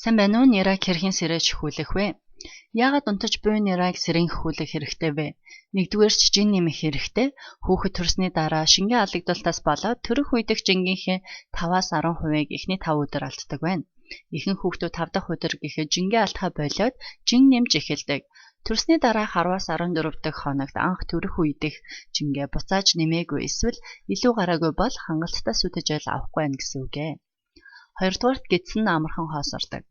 Сайн байна уу? Нэрийг хэрхэн сэрэж хөхүүлэх вэ? Яагаад унтаж буй нэрийг сэрэн хөхүүлэх хэрэгтэй вэ? Нэгдүгээр ч жин нэмэх хэрэгтэй. Хүүхэд төрсний дараа шингэн алдагдуултаас болоод төрөх үедх жингийнхээ 5-10%-ийг эхний 5 өдөр алддаг байна. Ихэнх хүүхдүүд 5 дахь өдөр гэхэд жингээ алдхаа болоод жин нэмж эхэлдэг. Төрсний дараах 10-14 дахь хоногт анх төрөх үедх жингээ буцааж нэмээгүй эсвэл илүү гараагүй бол хангалттай сүтэжэл авахгүй байна гэсэн үг ээ. Хоёрдугаарт гидсэн амархан хоосордог.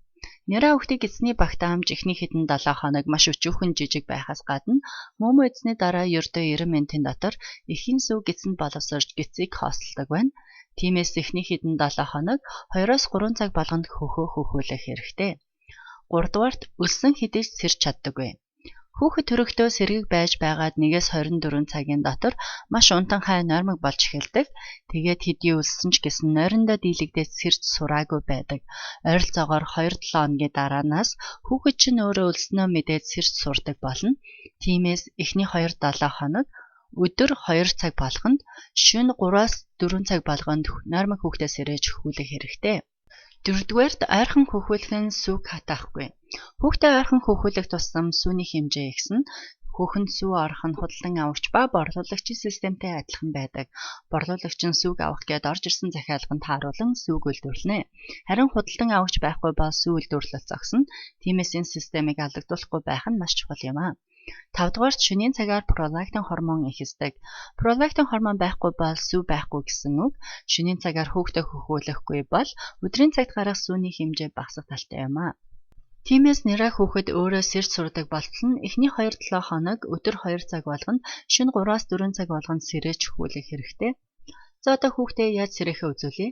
Няраа хүүхдийн гидсний багтаамж эхний хэдэн 7 хоног маш өчүүхэн жижиг байхаас гадна мөмө эзний дараа ердөө 90 минутын дотор эхийн сүв гидсэнд боловсрож гидсийг хоосолдог байна. Тиймээс эхний хэдэн 7 хоног 2-3 цаг болгонд хөхөө хөхүүлэх хэрэгтэй. Гуравдугаарт өлсөн хэдий ч сэрж чаддаггүй. Хүүхэд төрөхдөө сэргийг байж байгаад 1-24 цагийн дотор маш унтанхай нойрмог болж эхэлдэг. Тэгээд хэдий өлсөн ч гэсэн нойрондоо дийлэгдээд сэрж сураагүй байдаг. Ойролцоогоор 2-7 хоногийн дараанаас хүүхэд чинь өөрөө өлснөө мэдээд сэрж сурдаг болно. Тиймээс эхний 2-7 хоног өдөр 2 цаг болгонд шөнө 3-4 цаг болгонд нойрмог хүүхдээ сэрэж хөхүүлэх хэрэгтэй. Дөрөвдүгээрт ойрхон хөхүүлэх нь сүг хатаахгүй. Хүүхдээ ойрхон хөхүүлэх тусам сүний хэмжээ ихсэн. Хүүхэнд сүв орох нь худалдан авагч ба борлуулагчийн системтэй адилхан байдаг. Борлуулагч нь сүг авах гээд орж ирсэн захиалганд тааруулан сүг үйлдвэрлэнэ. Харин худалдан авагч байхгүй бол сүв үйлдвэрлэл зогсно. Тиймээс энэ системийг алдагдуулахгүй байх нь маш чухал юм аа. 5-дугаарт шөнийн цагаар пролактин гормон ихсдэг. Пролактин гормон байхгүй бол сүв байхгүй гэсэн үг. Шөнийн цагаар хүүхдээ хөхүүлэхгүй бол өдрийн цагт гарах сүний хэмжээ багасах талтай юм аа. Тиймээс нэрээ хүүхэд өөрөө сэрж сурдаг болтол нь эхний 2-7 хоног өдөр 2 цаг болгонд шөнө 3-4 цаг болгонд сэрэж хөхүүлэх хэрэгтэй. За одоо хүүхдээ яаж сэрэхээ үзүүлье.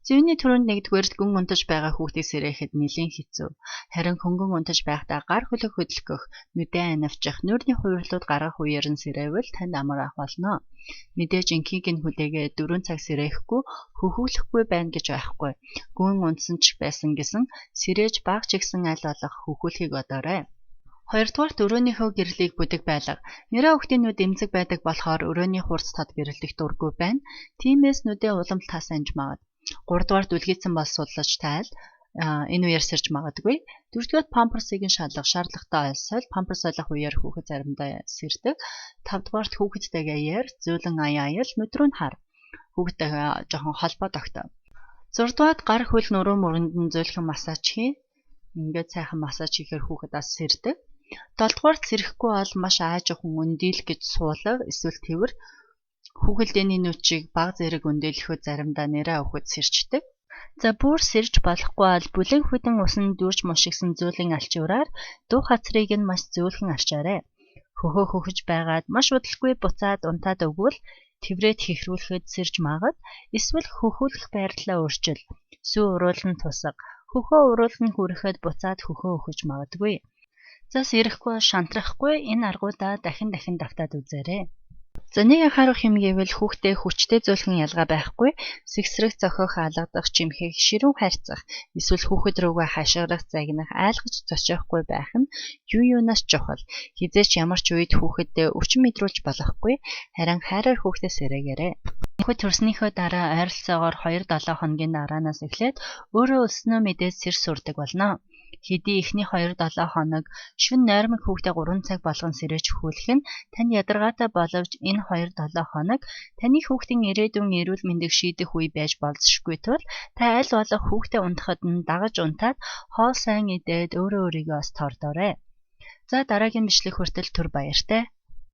Зүүнний түрүүнд нэгдүгээрт гүн унтаж байгаа хүүхдийг сэрээхэд нэлээд хэцүү. Харин хөнгөн унтаж байхдаа гар хөлөг хөдөлгөх, нүдэн анивчих, нүрийн хувирлууд гаргах үеэр нь сэрээвэл танд амар ах болно. Мэдээж инхийг нь хүлээгээ 4 цаг сэрээхгүй, хөхүүлэхгүй байна гэж байхгүй. Гүн унтсан ч байсан гэсэн сэрээж баг ч гэсэн аль болох хөхүүлэхийг бодоорой. Хоёрдугаарт өрөөнийхөө гэрлийг бүдэг байлга. Нэрээ хүүхдийн нүд эмзэг байдаг болохоор өрөөний хурц тод гэрлэх дургүй байна. Тиймээс нүдээ уламж таасанж магад. 3-дугаарт үлгэцэн бол судлаж тайл. Энэ үеэр сэрж магадгүй. 4-дугаарт памперсыг нь шалгах шаардлагатай ойсол памперс ойлгох үеэр хүүхэд заримдаа сэрдэг. 5-дугаарт хүүхэдтэйгээ яар, зөөлөн аял, нүд рүү нь хар. Хүүхэдтэйгээ жоохон холбоо тогтоо. 6-дугаарт гар хөл нуруу мөрөнд нь зөөлхөн массаж хий. Ингээд сайхан массаж хийхээр хүүхэд бас сэрдэг. 7-дугаарт сэрэхгүй бол маш аажихан өндийл гэж суулга эсвэл тэвэр хүүхэлдэйний нүчийг баг зэрэг өндөлөхөд заримдаа нэрээ өгөхөд сэрчдэг. За бүр сэрж болохгүй бол бүлэг хүдэн усанд дүүрч мушигсан зөөлөн алчуураар дуу хацрыг нь маш зөөлхөн арчаарай. Хөхөө хөхөж байгаад маш удалгүй буцаад унтаад өгвөл тэврээд хихрүүлэхэд сэрж магад эсвэл хөхүүлэх байрлалаа өөрчил. Сүү уруулан тусга. Хөхөө уруулан хүрэхэд буцаад хөхөө өгч магадгүй. За сэрэхгүй шантрахгүй энэ аргуудаа дахин давтаад үзээрэй. За нэг анхаарах юм гэвэл хүүхдээ хүчтэй зөөлхөн ялгаа байхгүй, сэгсрэх, зохиох, алгадах, чимхэх, ширүүн харьцах, эсвэл хүүхэд рүүгээ хашгирах, загнах, айлгаж зочихгүй байх нь юунаас чухал. Хизээч ямар ч үед хүүхэддээ өвчин мэдрүүлж болохгүй, харин хайраар хүүхдээ сэрээгээрэй. Хүүхэд төрснийхөө дараа ойролцоогоор 2-7 хоногийн дараанаас эхлээд өөрөө өлснөө мэдээд сэр сурдаг болно. Хэдий эхний 2-7 хоног шөнө нойрмог хүүхдээ 3 цаг болгон сэрэж хөхүүлэх нь танд ядаргаатай боловч энэ 2-7 хоног таны хүүхдийн ирээдүйн эрүүл мэндийг шийдэх үе байж болзошгүй тул та аль болох хүүхдээ унтахад нь дагаж унтаад хоол сайн идээд өөрөө өөрийгөө бас тоордоорой. За дараагийн бичлэг хүртэл түр баяртай.